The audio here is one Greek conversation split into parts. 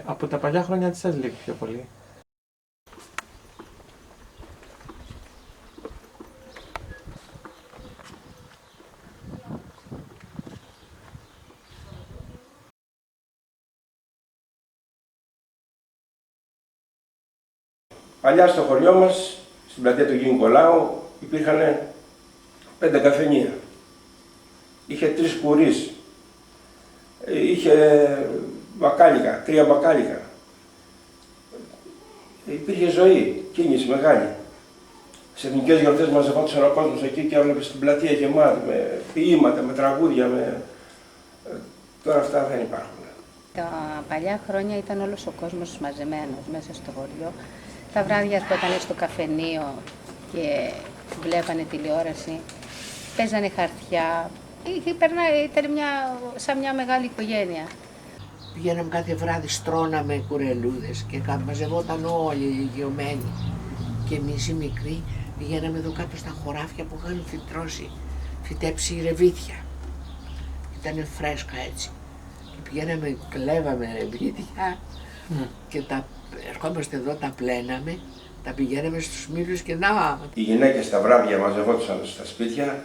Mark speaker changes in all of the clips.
Speaker 1: Από τα παλιά χρόνια τι σας λείπει πιο πολύ?
Speaker 2: Παλιά στο χωριό μας, στην πλατεία του Αγίου Νικολάου, υπήρχαν 5 καφενεία. Είχε 3 κουρείς. Είχε μπακάλικα, 3 μπακάλικα. Υπήρχε ζωή, κίνηση μεγάλη. Σε εθνικές γιορτές μαζευόντουσαν ο κόσμος εκεί και έβλεπε στην πλατεία γεμάτη με ποίηματα, με τραγούδια. Τώρα αυτά δεν υπάρχουν.
Speaker 3: Τα παλιά χρόνια ήταν όλος ο κόσμος μαζεμένος μέσα στο χωριό. Τα βράδια που ήταν στο καφενείο και βλέπανε τηλεόραση, παίζανε χαρτιά. Ήταν σαν μια μεγάλη οικογένεια.
Speaker 4: Πηγαίναμε κάθε βράδυ, στρώναμε κουρελούδες και μαζευόταν όλοι οι ηλικιωμένοι. Και εμείς οι μικροί πηγαίναμε εδώ κάτω στα χωράφια που είχαν φυτέψει ρεβίθια. Ήτανε φρέσκα έτσι. Και πηγαίναμε, κλέβαμε ρεβίθια και ερχόμαστε εδώ, τα πλέναμε, τα πηγαίναμε στους μήλους και να.
Speaker 2: Οι γυναίκες τα βράδια μαζευόντουσαν στα σπίτια,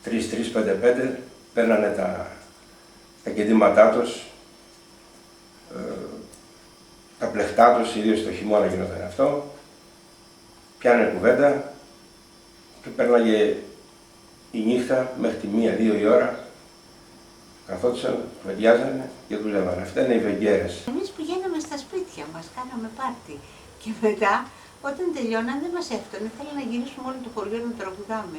Speaker 2: 3-3, 5-5, παίρνανε τα κεντήματά τους, τα πλεχτά τους, ιδίως το χειμώνα γινόταν αυτό, πιάνανε κουβέντα και πέρναγε η νύχτα μέχρι τη 1-2 η ώρα, καθόντουσαν, κουβεντιάζανε και δουλεύανε. Αυτά είναι οι βεγγέρες.
Speaker 5: Εμείς πηγαίναμε στα σπίτια μας, κάναμε πάρτι και μετά όταν τελειώναν δεν μας έφτανε, θέλανε να γυρίσουμε όλο το χωριό να τραγουδάμε.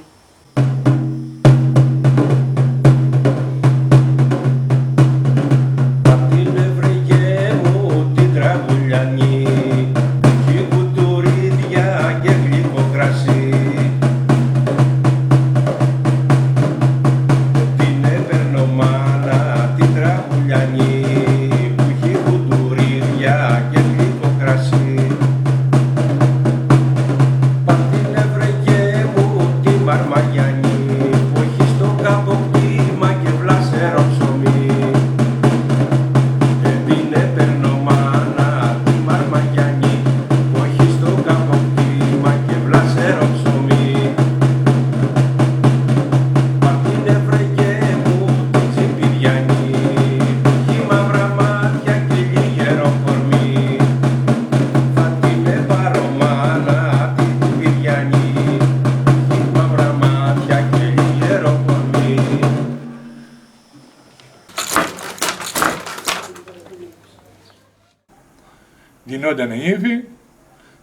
Speaker 6: Γινόταν η ύφη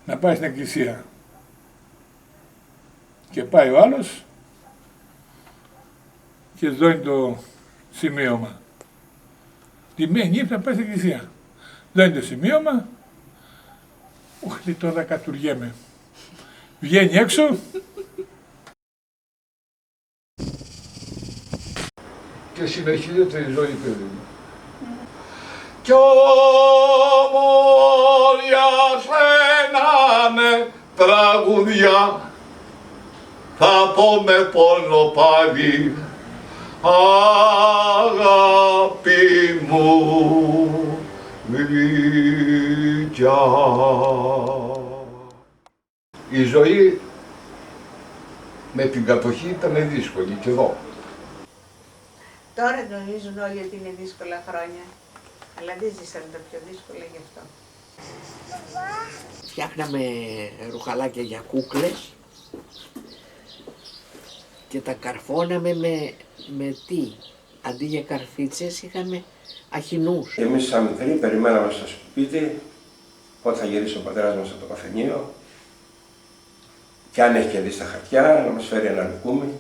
Speaker 6: να πάει στην εκκλησία και πάει ο άλλος και δώνει το σημείωμα. Τη μένη ύφη να πάει στην εκκλησία. Δώνει το σημείωμα, λέει τώρα κατουργέμαι. Βγαίνει έξω και συνεχίζεται η ζωή, παιδί μου. Κι όμορια σένανε τραγουδιά, θα πω με πόνο πάλι, αγάπη μου γλυκιά. Η ζωή με την κατοχή ήταν δύσκολη και εδώ.
Speaker 5: Τώρα γνωρίζουν όλοι ότι είναι δύσκολα χρόνια, αλλά δεν ζήσαν τα πιο δύσκολα γι' αυτό.
Speaker 4: Φτιάχναμε ρουχαλάκια για κούκλες και τα καρφώναμε με τι. Αντί για καρφίτσες είχαμε αχινούς.
Speaker 2: Εμείς σαν μικροί περιμέναμε στο σπίτι πότε θα γυρίσει ο πατέρας μας από το καφενείο και αν έχει και δει στα χαρτιά να μας φέρει ένα λουκούμι,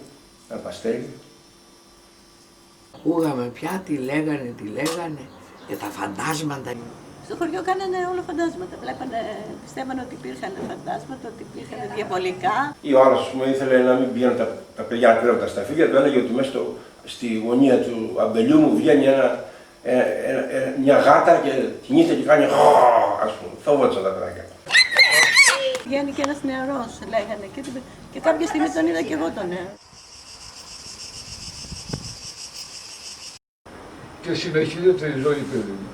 Speaker 2: ένα παστέλι.
Speaker 4: Ακούγαμε πια τι λέγανε για τα φαντάσματα.
Speaker 7: Στο χωριό κάνανε όλα φαντάσματα. Πιστεύανε ότι υπήρχαν φαντάσματα, ότι υπήρχαν διαβολικά.
Speaker 2: Ή ο άλλος, ας πούμε, ήθελε να μην πηγαίνουν τα παιδιά να κλέβουν τα σταφύλια, του έλεγε ότι μέσα στη γωνία του αμπελιού μου βγαίνει μια γάτα και κινείται και κάνει ας πούμε. Φοβόντουσαν τα παιδάκια.
Speaker 7: Βγαίνει και ένας νεαρός, λέγανε, και κάποια στιγμή τον είδα και εγώ τον νεαρό.
Speaker 6: Και συνεχίζεται η ζωή, παιδί μου.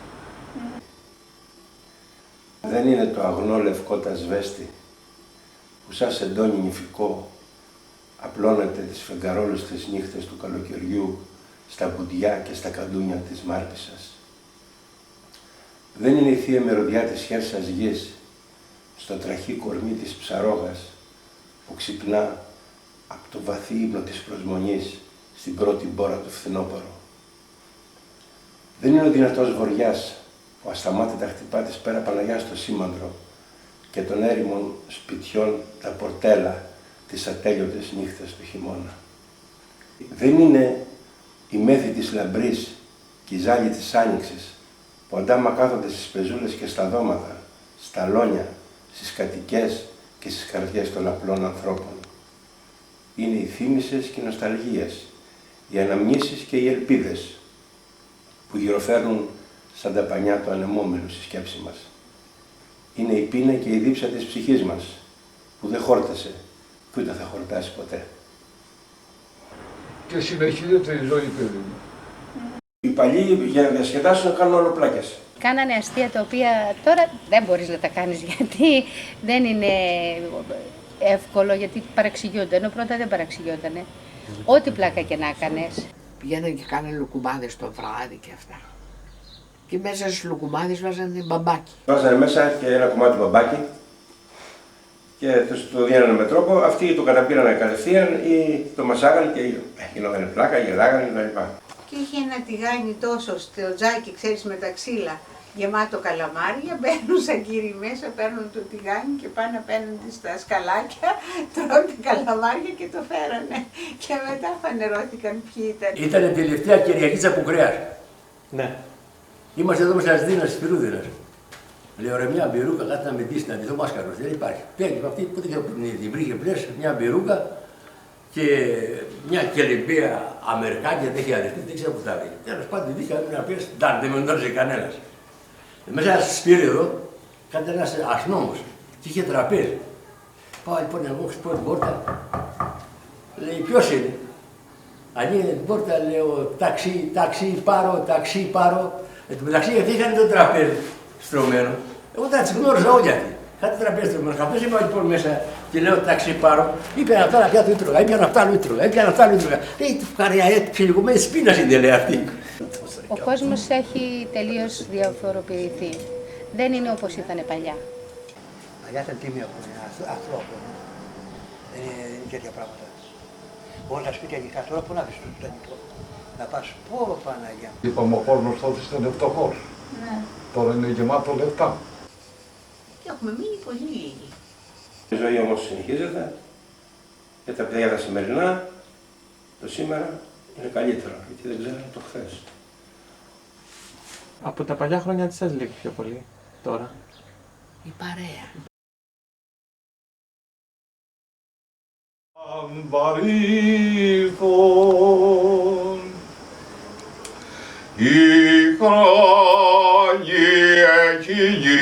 Speaker 2: δεν είναι το αγνό λευκό τα σβέστη που σαν σεντόνι νηφικό απλώνεται τις φεγγαρόλουστες νύχτες του καλοκαιριού στα κουντιά και στα καντούνια της Μάρτισσας. Δεν είναι η θεία μυρωδιά της χέρσας γης στο τραχή κορμί της ψαρόγας που ξυπνά από το βαθύ ύπνο της προσμονής στην πρώτη μπόρα του φθινόπωρο. Δεν είναι ο δυνατός βοριάς που ασταμάτητα χτυπά της πέρα Παναγιά στο σήμαντρο και των έρημων σπιτιών τα πορτέλα τις ατέλειωτες νύχτες του χειμώνα. Δεν είναι η μέθη της λαμπρής και η ζάλη της άνοιξης που αντάμα κάθονται στις πεζούλες και στα δώματα, στα λόνια, στις κατοικές και στις καρδιές των απλών ανθρώπων. Είναι οι θύμησες και οι νοσταλγίες, οι αναμνήσεις και οι ελπίδες που γυροφέρνουν σαν τα πανιά του ανεμόμενου στη σκέψη μας. Είναι η πείνα και η δίψα της ψυχής μας που δεν χόρτασε και ούτε θα χορτάσει ποτέ.
Speaker 6: Και συνεχίζεται η ζωή, παιδί μου.
Speaker 2: Οι παλιοί για να διασκεδάσουν κάνουν όλο πλάκες.
Speaker 3: Κάνανε αστεία τα οποία τώρα δεν μπορείς να τα κάνεις γιατί δεν είναι εύκολο, γιατί παραξηγιούνται, ενώ πρώτα δεν παραξηγιόντανε. Ό,τι πλάκα και να κάνεις.
Speaker 4: Πηγαίνανε και κάνανε λουκουμάδες το βράδυ και αυτά. Και μέσα στις λουκουμάδες βάζανε μπαμπάκι.
Speaker 2: Βάζανε μέσα και ένα κομμάτι μπαμπάκι και το δίνανε με τρόπο. Αυτοί το καταπήρανε κατευθείαν ή το μασάγανε και γινόταν πλάκα, γελάγανε κτλ.
Speaker 5: Και είχε ένα τηγάνι τόσο στο τζάκι, ξέρεις, με τα ξύλα, γεμάτο καλαμάρια, μπαίνουν σαν κύριοι μέσα, παίρνουν το τηγάνι και πάνε απέναντι στα σκαλάκια, τρώνε καλαμάρια και το φέρανε. Και μετά φανερώθηκαν ποιοι ήταν.
Speaker 8: Ήταν η τελευταία Κυριακή από κρέας.
Speaker 1: Ναι.
Speaker 8: Είμαστε εδώ μέσα στις Δίνας, στις Πυρούδινας. Λέω ρε μια μπυρούκα, κάτι να με δεις, να ντυθώ μάσκαρος. Δεν υπάρχει. Παίρνει αυτή που δεν ξέρω την βρήκε πλές, μια μπυρούκα και μια κελεμπία Αμερικάνια, δεν είχε αρεστεί, δεν ξέρω που θα βρει. Τέλος πάντων, δίχα να πεις, δεν με γνώριζε κανένας. Μέσα στη Σπύρη εδώ, κάτι ένας αστυνόμος και είχε τραπέζι. Πάω λοιπόν εγώ, χτυπώ την πόρτα, λέει ποιος είναι. Ανοίγει την πόρτα, λέω ταξί, πάρω. Εν τω μεταξύ γιατί είχαν το τραπέζι στρωμένο. Εγώ δεν τις γνώριζα όλοι αυτοί. Είχαν το τραπέζι στρωμένο. Κάποιος είπα λοιπόν μέσα και λέω ταξί πάρω. Ήπιαν αυτά να πιάτο ήτρωγα, ήπιαν αυτά άλλο ήτρωγα. Λέει του καριά, ψιλικωμένη σπίνας είναι λέει αυτή.
Speaker 3: Ο κόσμος έχει τελείως διαφοροποιηθεί. Δεν είναι όπως ήταν παλιά.
Speaker 9: Παλιά ήταν τίμιο ανθρώπων. Δεν είναι τέτοια πράγματα. Όλα τα σπίτια γλυκά τώρα πού να βρεις το τανικό. Να πας πω Παναγιά.
Speaker 6: Είπαμε ο κόσμος τότε ήταν φτωχός.
Speaker 5: Ναι.
Speaker 6: Τώρα είναι γεμάτο λεφτά.
Speaker 5: Και έχουμε μείνει πολύ λίγοι.
Speaker 2: Η ζωή όμως συνεχίζεται και τα παιδιά τα σημερινά, το σήμερα είναι καλύτερο, γιατί δεν ξέρουν το χθες.
Speaker 1: Από τα παλιά χρόνια τι σας λείπει πιο πολύ τώρα?
Speaker 4: Η παρέα.
Speaker 6: Αν βαρύθων η χρόνη εκείνη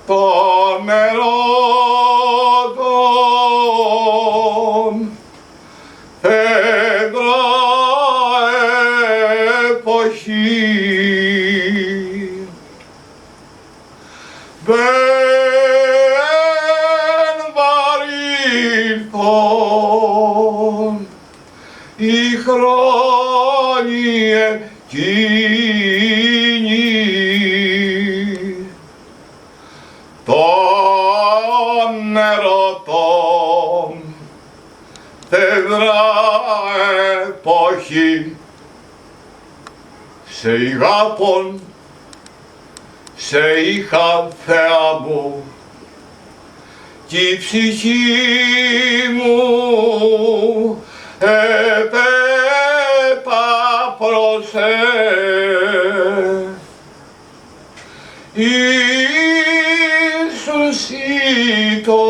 Speaker 6: των ερωτών φέδρα εποχή δεν βαρύθων η χρόνη εκείνη των ερωτών φέδρα εποχή σε ηγάπων σε είχα Θεά μου κι η ψυχή μου επέπαπρωσε Ιησούς το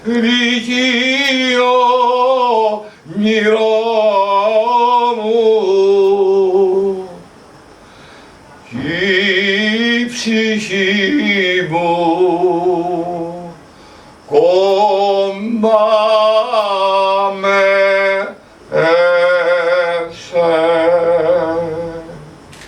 Speaker 6: ρηγείο μοιρό μου η ψυχή μου